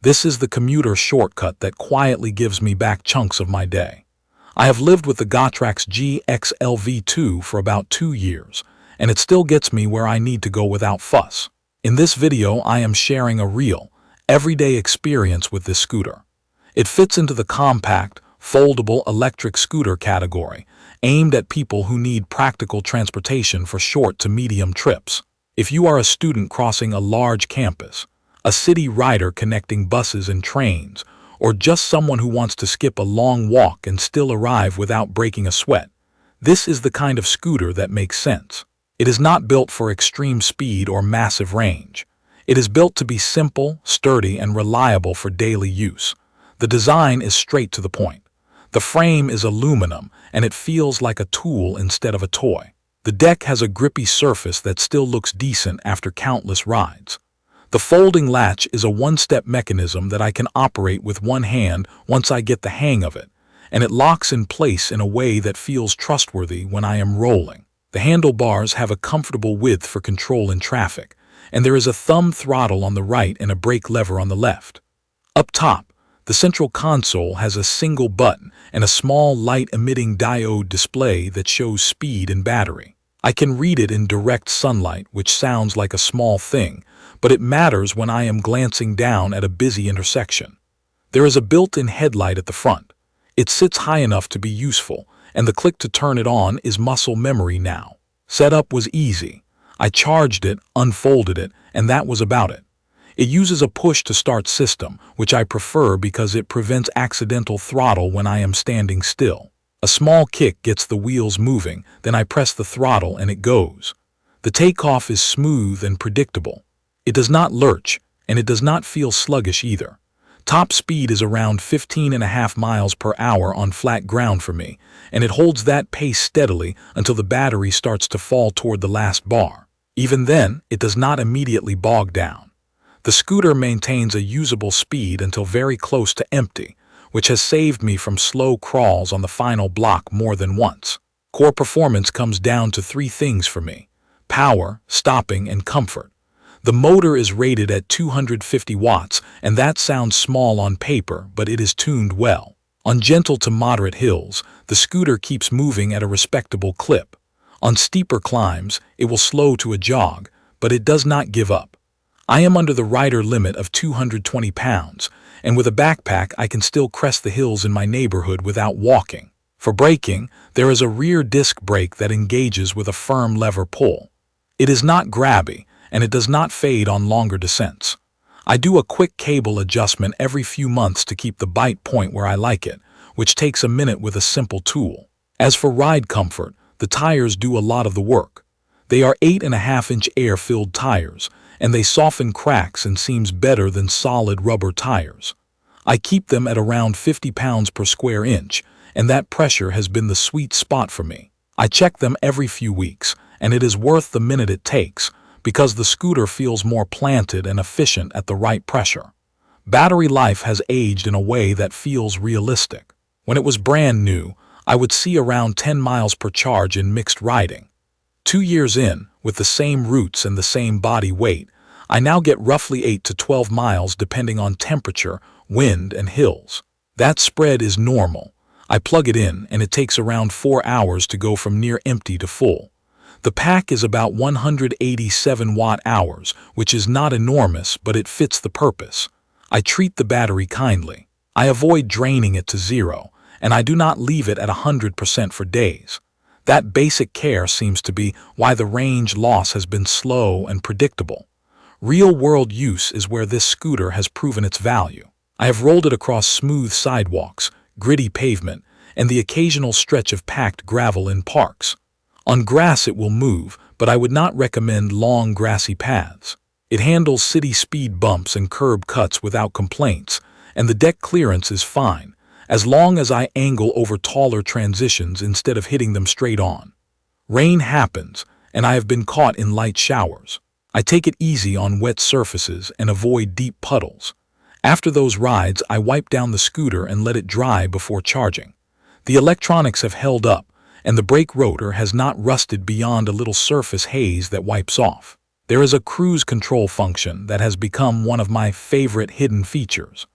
This is the commuter shortcut that quietly gives me back chunks of my day. I have lived with the Gotrax GXL V2 for about 2 years, and it still gets me where I need to go without fuss. In this video, I am sharing a real, everyday experience with this scooter. It fits into the compact, foldable electric scooter category, aimed at people who need practical transportation for short to medium trips. If you are a student crossing a large campus, a city rider connecting buses and trains, or just someone who wants to skip a long walk and still arrive without breaking a sweat, this is the kind of scooter that makes sense. It is not built for extreme speed or massive range. It is built to be simple, sturdy, and reliable for daily use. The design is straight to the point. The frame is aluminum, and it feels like a tool instead of a toy. The deck has a grippy surface that still looks decent after countless rides. The folding latch is a one-step mechanism that I can operate with one hand once I get the hang of it, and it locks in place in a way that feels trustworthy when I am rolling. The handlebars have a comfortable width for control in traffic, and there is a thumb throttle on the right and a brake lever on the left. Up top, the central console has a single button and a small light-emitting diode display that shows speed and battery. I can read it in direct sunlight, which sounds like a small thing, but it matters when I am glancing down at a busy intersection. There is a built-in headlight at the front. It sits high enough to be useful, and the click to turn it on is muscle memory now. Setup was easy. I charged it, unfolded it, and that was about it. It uses a push-to-start system, which I prefer because it prevents accidental throttle when I am standing still. A small kick gets the wheels moving, then I press the throttle and it goes. The takeoff is smooth and predictable. It does not lurch, and it does not feel sluggish either. Top speed is around 15.5 miles per hour on flat ground for me, and it holds that pace steadily until the battery starts to fall toward the last bar. Even then, it does not immediately bog down. The scooter maintains a usable speed until very close to empty, which has saved me from slow crawls on the final block more than once. Core performance comes down to 3 things for me: power, stopping, and comfort. The motor is rated at 250 watts, and that sounds small on paper, but it is tuned well. On gentle to moderate hills, the scooter keeps moving at a respectable clip. On steeper climbs, it will slow to a jog, but it does not give up. I am under the rider limit of 220 pounds, and with a backpack I can still crest the hills in my neighborhood without walking. For braking, there is a rear disc brake that engages with a firm lever pull. It is not grabby, and it does not fade on longer descents. I do a quick cable adjustment every few months to keep the bite point where I like it, which takes a minute with a simple tool. As for ride comfort, the tires do a lot of the work. They are 8.5-inch air-filled tires, and they soften cracks and seems better than solid rubber tires. I keep them at around 50 pounds per square inch, and that pressure has been the sweet spot for me. I check them every few weeks, and it is worth the minute it takes, because the scooter feels more planted and efficient at the right pressure. Battery life has aged in a way that feels realistic. When it was brand new, I would see around 10 miles per charge in mixed riding. 2 years in, with the same routes and the same body weight, I now get roughly 8 to 12 miles depending on temperature, wind, and hills. That spread is normal. I plug it in, and it takes around 4 hours to go from near empty to full. The pack is about 187 watt-hours, which is not enormous, but it fits the purpose. I treat the battery kindly. I avoid draining it to zero, and I do not leave it at 100% for days. That basic care seems to be why the range loss has been slow and predictable. Real-world use is where this scooter has proven its value. I have rolled it across smooth sidewalks, gritty pavement, and the occasional stretch of packed gravel in parks. On grass it will move, but I would not recommend long grassy paths. It handles city speed bumps and curb cuts without complaints, and the deck clearance is fine, as long as I angle over taller transitions instead of hitting them straight on. Rain happens, and I have been caught in light showers. I take it easy on wet surfaces and avoid deep puddles. After those rides, I wipe down the scooter and let it dry before charging. The electronics have held up, and the brake rotor has not rusted beyond a little surface haze that wipes off. There is a cruise control function that has become one of my favorite hidden features.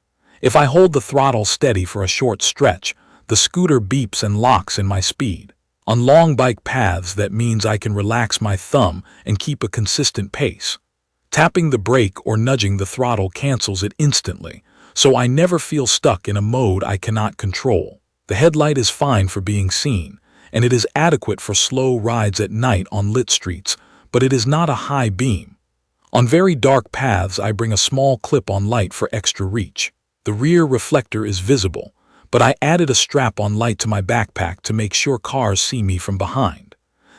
If I hold the throttle steady for a short stretch, the scooter beeps and locks in my speed. On long bike paths, that means I can relax my thumb and keep a consistent pace. Tapping the brake or nudging the throttle cancels it instantly, so I never feel stuck in a mode I cannot control. The headlight is fine for being seen, and it is adequate for slow rides at night on lit streets, but it is not a high beam. On very dark paths, I bring a small clip-on light for extra reach. The rear reflector is visible, but I added a strap-on light to my backpack to make sure cars see me from behind.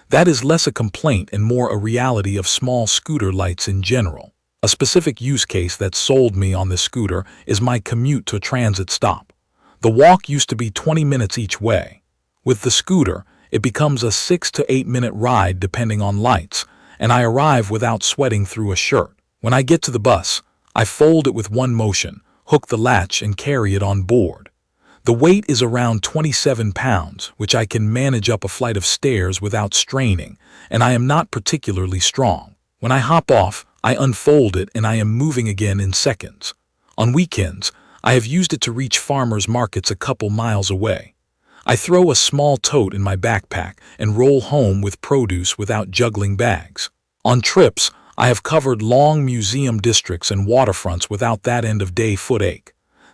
That is less a complaint and more a reality of small scooter lights in general. A specific use case that sold me on this scooter is my commute to a transit stop. The walk used to be 20 minutes each way. With the scooter, it becomes a 6 to 8 minute ride depending on lights, and I arrive without sweating through a shirt. When I get to the bus, I fold it with one motion, hook the latch, and carry it on board. The weight is around 27 pounds, which I can manage up a flight of stairs without straining, and I am not particularly strong. When I hop off, I unfold it and I am moving again in seconds. On weekends, I have used it to reach farmers markets a couple miles away. I throw a small tote in my backpack and roll home with produce without juggling bags. On trips, I have covered long museum districts and waterfronts without that end-of-day footache.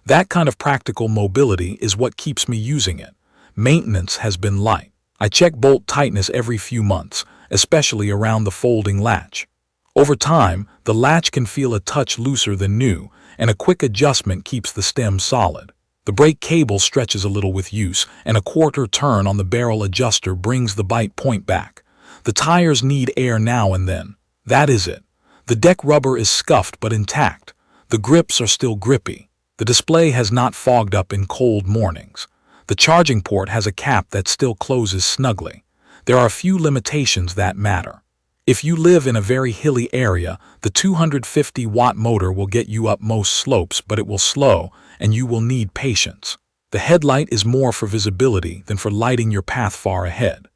That kind of practical mobility is what keeps me using it. Maintenance has been light. I check bolt tightness every few months, especially around the folding latch. Over time, the latch can feel a touch looser than new, and a quick adjustment keeps the stem solid. The brake cable stretches a little with use, and a quarter turn on the barrel adjuster brings the bite point back. The tires need air now and then. That is it. The deck rubber is scuffed but intact. The grips are still grippy. The display has not fogged up in cold mornings. The charging port has a cap that still closes snugly. There are a few limitations that matter. If you live in a very hilly area, the 250-watt motor will get you up most slopes, but it will slow, and you will need patience. The headlight is more for visibility than for lighting your path far ahead.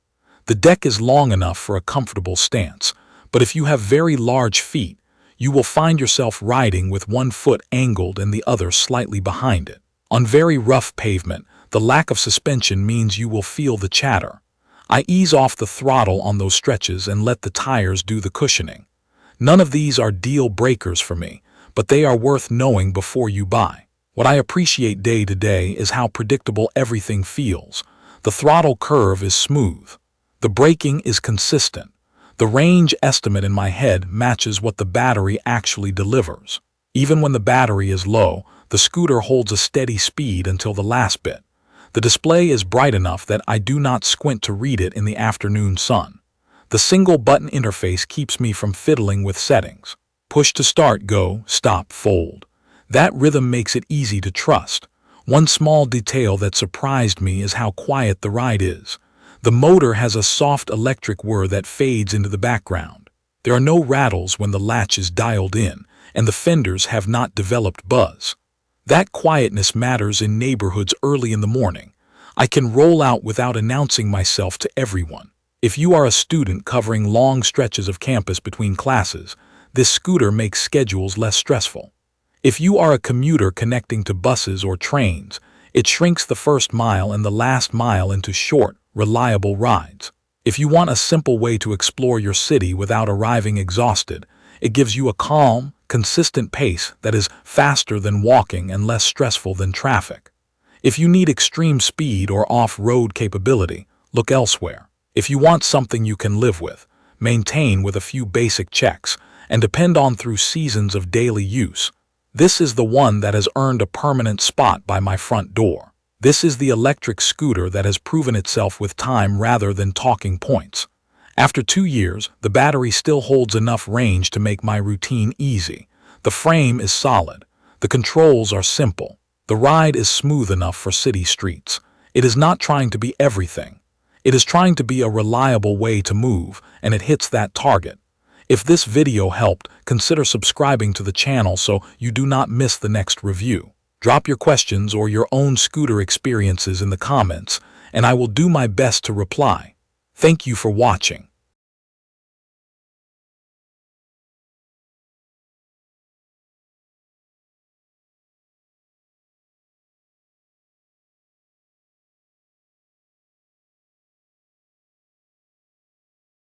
The deck is long enough for a comfortable stance, but if you have very large feet, you will find yourself riding with one foot angled and the other slightly behind it. On very rough pavement, the lack of suspension means you will feel the chatter. I ease off the throttle on those stretches and let the tires do the cushioning. None of these are deal breakers for me, but they are worth knowing before you buy. What I appreciate day to day is how predictable everything feels. The throttle curve is smooth. The braking is consistent. The range estimate in my head matches what the battery actually delivers. Even when the battery is low, the scooter holds a steady speed until the last bit. The display is bright enough that I do not squint to read it in the afternoon sun. The single button interface keeps me from fiddling with settings. Push to start, go, stop, fold. That rhythm makes it easy to trust. One small detail that surprised me is how quiet the ride is. The motor has a soft electric whir that fades into the background. There are no rattles when the latch is dialed in, and the fenders have not developed buzz. That quietness matters in neighborhoods early in the morning. I can roll out without announcing myself to everyone. If you are a student covering long stretches of campus between classes, this scooter makes schedules less stressful. If you are a commuter connecting to buses or trains, it shrinks the first mile and the last mile into short, reliable rides. If you want a simple way to explore your city without arriving exhausted, it gives you a calm, consistent pace that is faster than walking and less stressful than traffic. If you need extreme speed or off-road capability, look elsewhere. If you want something you can live with, maintain with a few basic checks, and depend on through seasons of daily use, this is the one that has earned a permanent spot by my front door. This is the electric scooter that has proven itself with time rather than talking points. After 2 years, the battery still holds enough range to make my routine easy. The frame is solid. The controls are simple. The ride is smooth enough for city streets. It is not trying to be everything. It is trying to be a reliable way to move, and it hits that target. If this video helped, consider subscribing to the channel so you do not miss the next review. Drop your questions or your own scooter experiences in the comments, and I will do my best to reply. Thank you for watching.